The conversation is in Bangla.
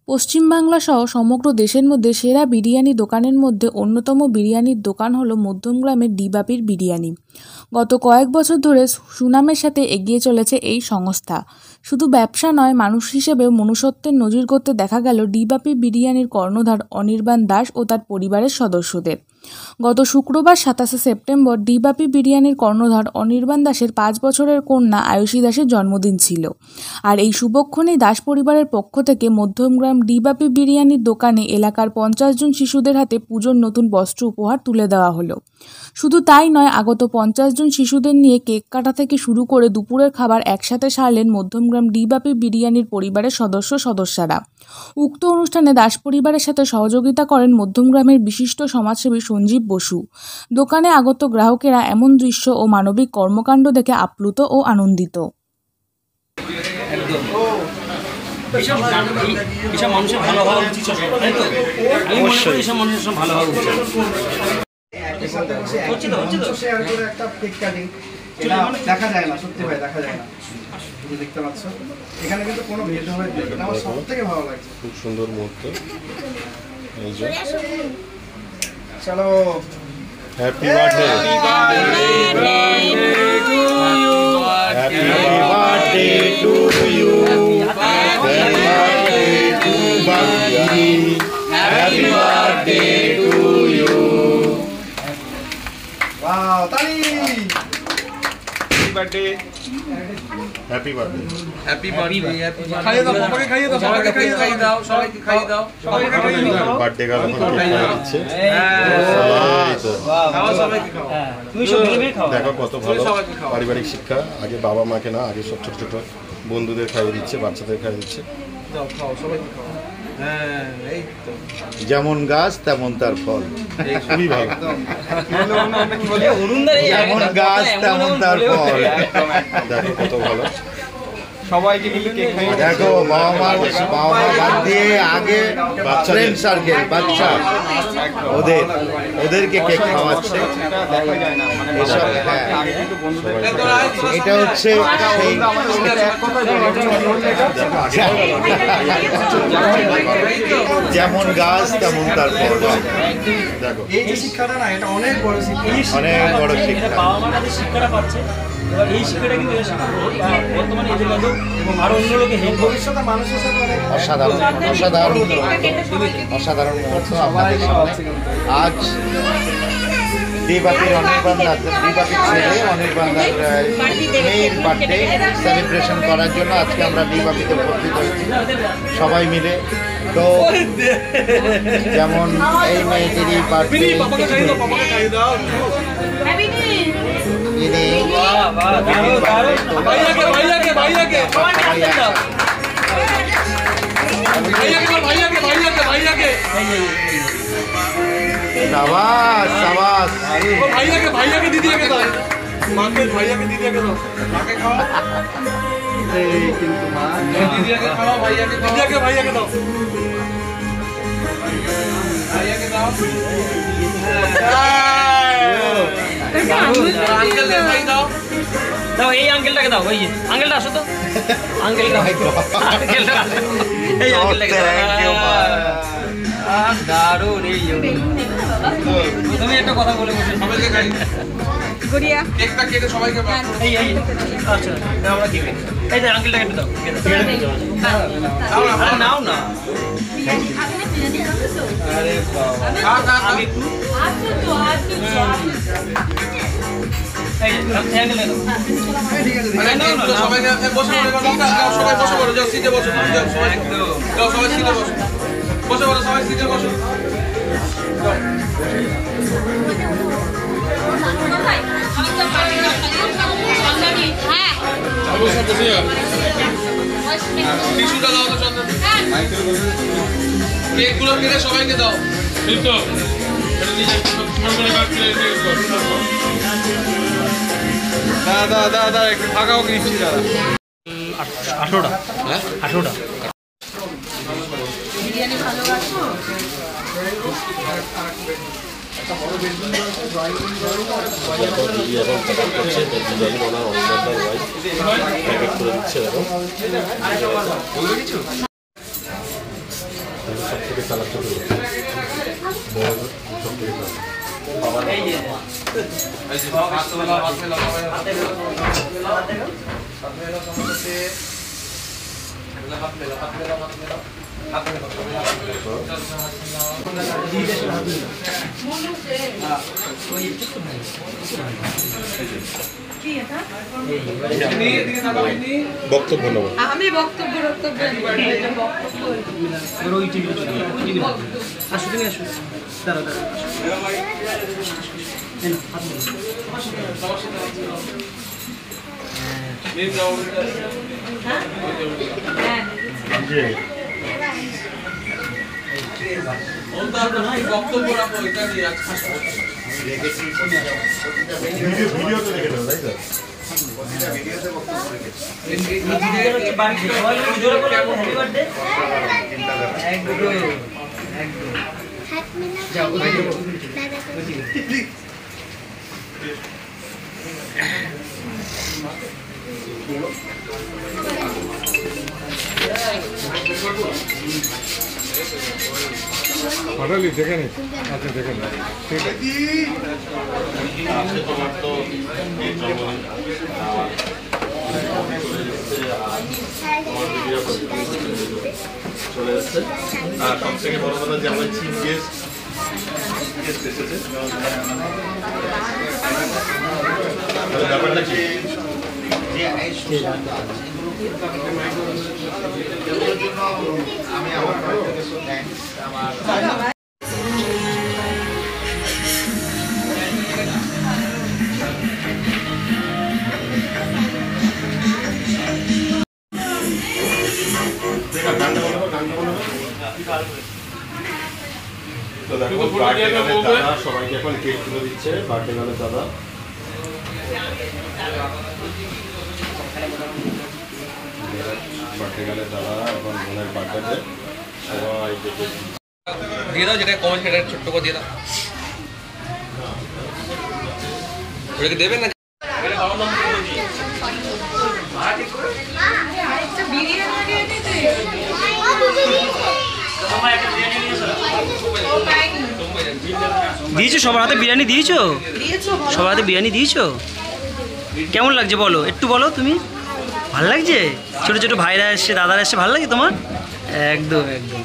পশ্চিমবাংলা সহ সমগ্র দেশের মধ্যে সেরা বিরিয়ানি দোকানের মধ্যে অন্যতম বিরিয়ানির দোকান হলো মধ্যমগ্রামের ডি-বাপির বিরিয়ানি। গত কয়েক বছর ধরে সুনামের সাথে এগিয়ে চলেছে এই সংস্থা। শুধু ব্যবসা নয়, মানুষ হিসেবেও মনুষ্যত্বের নজির করতে দেখা গেল ডি-বাপি বিরিয়ানির কর্ণধার অনির্বাণ দাস ও তার পরিবারের সদস্যদের। গত শুক্রবার 27শে সেপ্টেম্বর ডি-বাপি বিরিয়ানির কর্ণধার অনির্বাণ দাসের 5 বছরের কন্যা আয়ুষী দাসের জন্মদিন ছিল। আর এই শুভক্ষণেই দাস পরিবারের পক্ষ থেকে মধ্যমগ্রাম ডি-বাপি বিরিয়ানির দোকানে এলাকার 50 জন শিশুদের হাতে পুজোর নতুন বস্ত্র উপহার তুলে দেওয়া হলো। শুধু তাই নয়, আগত 50 জন শিশুদের নিয়ে কেক কাটা থেকে শুরু করে দুপুরের খাবার একসাথে সারলেন মধ্যমগ্রাম ডি-বাপি বিরিয়ানির পরিবারের সদস্যরা। উক্ত অনুষ্ঠানে দাস পরিবারের সাথে সহযোগিতা করেন মধ্যমগ্রামের বিশিষ্ট সমাজসেবী সঞ্জীব বসু। দোকানে আগত গ্রাহকেরা এমন দৃশ্য ও মানবিক কর্মকাণ্ড দেখে আপ্লুত ও আনন্দিত। এসব মানুষের ভালো হওয়া উচিত, তাই তো? আমি মনে করি এসব মানুষের ভালো হওয়া উচিত। দেখা যায় না, সত্যি ভাই দেখা যায় না। দেখতে পাচ্ছ এখানে কিন্তু কোনো ভেদভাব নেই, আমার সবথেকে ভালো লাগছে। খুব সুন্দর মুহূর্ত। এই যে চলো, happy birthday, happy birthday to you, happy birthday to Babi, happy birthday to you. Wow, তালি! Birthday, happy birthday, happy birthday, happy birthday. খাইয়ে দাও, বাবাকে খাইয়ে দাও, সবাইকে খাইয়ে দাও, সবাইকে খাইয়ে দাও, সবাইকে খাইয়ে দাও। বার্থডে গার্ল এখন কেক খাওয়াচ্ছে। খাও, সবাইকে খাও। তুমি সব মিলে খাও। দেখো কত ভালো পারিবারিক শিক্ষা। আগে বাবা মাকে না, আগে সব ছোট ছোট বন্ধুদের খাইয়ে দিচ্ছে, বাচ্চাদের খাইয়ে দিচ্ছে। দাও, খাও, সবাইকে খাও। হ্যাঁ, এই তো। যেমন গাছ তেমন তার ফল। খুবই ভালো। যেমন গাছ তেমন তার ফল। দেখো কত ভালো। সবাইকে মিলে কেক খাইয়ে দেখো বাবা মা বাদ দিয়ে আগে ফ্রেন্ড সার্কেল, বাচ্চা ওদেরকে কেক খাওয়াচ্ছে। এসব হ্যাঁ, এটা হচ্ছে সেই যেমন গাছ তেমন তার ফল। দেখো এই যে শিক্ষাটা না, এটা অনেক বড় শিক্ষা, অনেক বড় শিক্ষা। বাবা মা তাদের শিক্ষাটা পাচ্ছে, এবার এই শিক্ষাটা কিন্তু বর্তমানে এদের মধ্যে এবং আরো অন্য লোকে হেল্প ভবিষ্যতে মানুষের সাথে অনেক অসাধারণ অসাধারণ অসাধারণ মুহূর্ত আপনাদের সামনে। আজ ডি-বাপির অনির্বাণ দাস, ডি-বাপির ছেলে অনির্বাণ দাস মেয়ের বার্থডে সেলিব্রেশন করার জন্য আজকে আমরা ডি-বাপিতে উপস্থিত হয়েছি সবাই মিলে। তো যেমন এই মেয়েটিরই বার্থডে, शाबाश शाबाश, ভাইয়া কে দিদিয়াকে দাও, মাকে ভাইয়া কে দিদিয়াকে দাও, মাকে খাও। এই কিন্তু মা দিদিয়াকে খাও, ভাইয়া কে দাও, ভাইয়াকে দাও। আঙ্কেল কে ভাই দাও, দাও এই আঙ্কেলটাকে দাও, ওই আঙ্কেলটা আসো তো, আঙ্কেলটা আঙ্কেলটা এই আঙ্কেলটাকে দাও। দারুণ, এই তুমি একটা কথা বলে বসে সবাইকে খাই গড়িয়া কেকটা কেটে সবাইকে এই এই আচ্ছা আমরা কি এই যে আঙ্কেলটাকে একটু দাও, আরে নাও না। আরে বাবা, আমি একটু এই আঙ্কেলটাকে দাও। সবাইকে বসে সবাই বসে পড়ো, যাও সিটে বসো, যাও সবাই যাও, সবাই সিটে বসো, বসে পড়ো, সবাই সিটে বসো। টিস্যুটা দাও তো চন্দন, কেকগুলো কেটে সবাইকে দাও। দাদা একটু ফাঁকাও কিনছি দাদা। 18টা, হ্যাঁ 18টা। বিরিয়ানি ভালোবাসো? দিদি এখন প্যাকেট করছে, দিদি ওনার অনির্বাণ ওয়াইফ প্যাকেট করে দিচ্ছে। দেখো সব থেকে চালাক ছোট বড় সব থেকে চালাক। বক্তব্য নেব আমি বক্তব্য বক্তব্য রাখো এটা নিয়ে ভিডিও তো দেখে নেবো, তাই তো? পাঠালি দেখে নি, আচ্ছা দেখে নি, ঠিক আছে। আজকে তোমার তো এই জন্মদিন, তোমার ভিডিও চলে এসছে। আর সব থেকে বড় কথা যে আমাদের চিফ গেস্ট এসেছে। ব্যাপারটা কি? আমি আমার থ্যাঙ্কস আমার তো দেখো বার্থডে গানের দাদা সবাইকে এখন কেক তুলে দিচ্ছে। বার্থডে গানের দাদা এখন বোনের বার্থডে সবাই দিয়ে দাও, যেটা কমেন্ট সেটা ছোট্ট করে দিয়ে দাও। ওটাকে দেবেন না? দিয়েছো সবার হাতে বিরিয়ানি দিয়েছো? সবার হাতে বিরিয়ানি দিয়েছো? কেমন লাগছে বলো, একটু বলো তুমি। ভালো লাগছে? ছোট ছোট ভাইরা এসছে, দাদারা এসছে, ভালো লাগে তোমার? একদম একদম।